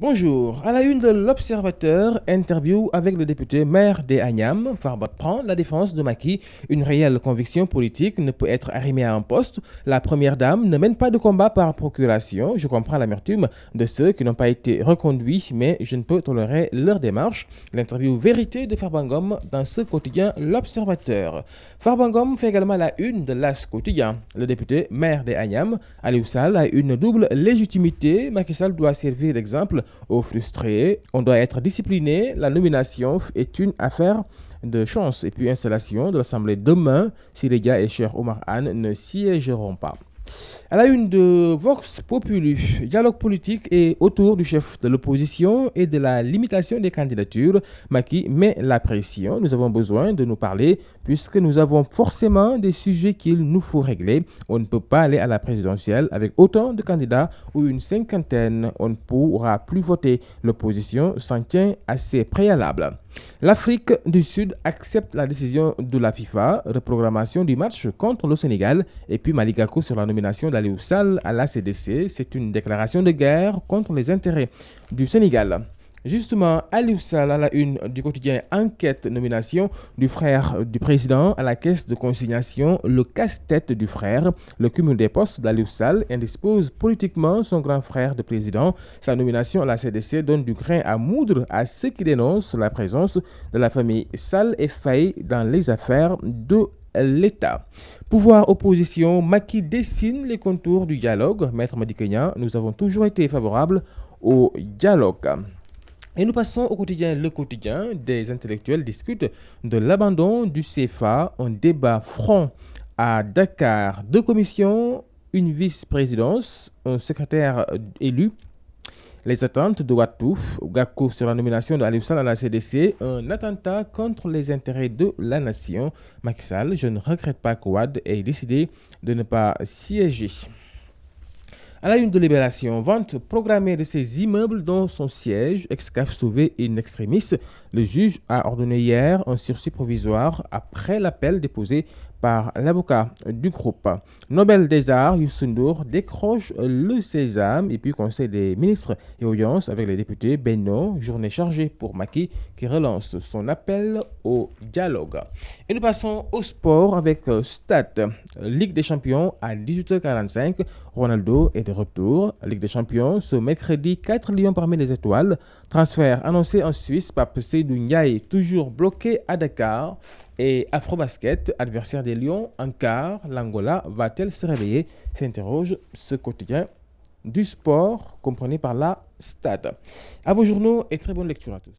Bonjour, à la une de l'Observateur, interview avec le député maire des Agnam, Farba prend la défense de Macky. Une réelle conviction politique ne peut être arrimée à un poste. La première dame ne mène pas de combat par procuration. Je comprends l'amertume de ceux qui n'ont pas été reconduits, mais je ne peux tolérer leur démarche. L'interview vérité de Farbangom dans ce quotidien l'Observateur. Farbangom fait également la une de l'As quotidien. Le député maire des Agnam, Aliou Sall, a une double légitimité. Macky Sall doit servir d'exemple aux frustrés. On doit être discipliné. La nomination est une affaire de chance. Et puis installation de l'Assemblée demain si les gars et Cheikh Oumar Anne ne siégeront pas. À la une de Vox Populi, dialogue politique et autour du chef de l'opposition et de la limitation des candidatures, Macky met la pression. Nous avons besoin de nous parler puisque nous avons forcément des sujets qu'il nous faut régler. On ne peut pas aller à la présidentielle avec autant de candidats ou une cinquantaine. On ne pourra plus voter. L'opposition s'en tient à ses préalables. L'Afrique du Sud accepte la décision de la FIFA, reprogrammation du match contre le Sénégal, et puis Malick Gakou sur la nomination d'Aliou Sall à la CDC. C'est une déclaration de guerre contre les intérêts du Sénégal. Justement, Aliou Sall à la une du quotidien Enquête, nomination du frère du président à la caisse de consignation, le casse-tête du frère. Le cumul des postes d'Aliou Sall indispose politiquement son grand frère de président. Sa nomination à la CDC donne du grain à moudre à ceux qui dénoncent la présence de la famille Sall et Faye dans les affaires de l'État. Pouvoir opposition, Macky dessine les contours du dialogue. Maître Madické Niang, nous avons toujours été favorables au dialogue. Et nous passons au quotidien. Le quotidien des intellectuels discute de l'abandon du CFA. Un débat franc à Dakar. 2 commissions, une vice-présidence, un secrétaire élu. Les attentes de Watouf, Gakou sur la nomination de Aliou Sall à la CDC, un attentat contre les intérêts de la nation. Macky Sall, je ne regrette pas que Wade ait décidé de ne pas siéger. À la une de Libération, vente programmée de ces immeubles dont son siège, Excaf sauvé in extremis. Le juge a ordonné hier un sursis provisoire après l'appel déposé par l'avocat du groupe. Nobel des Arts, Youssou N'Dour décroche le sésame et puis Conseil des ministres et audience avec les députés Benno, journée chargée pour Macky qui relance son appel au dialogue. Et nous passons au sport avec Stade. Ligue des Champions à 18h45. Ronaldo est de retour. Ligue des Champions ce mercredi, 4 lions parmi les étoiles. Transfert annoncé en Suisse, Pape Seydou Ndiaye toujours bloqué à Dakar. Et Afrobasket, adversaire des Lions, en quart, l'Angola va-t-elle se réveiller? S'interroge ce quotidien du sport, comprenez par là Stade. À vos journaux et très bonne lecture à tous.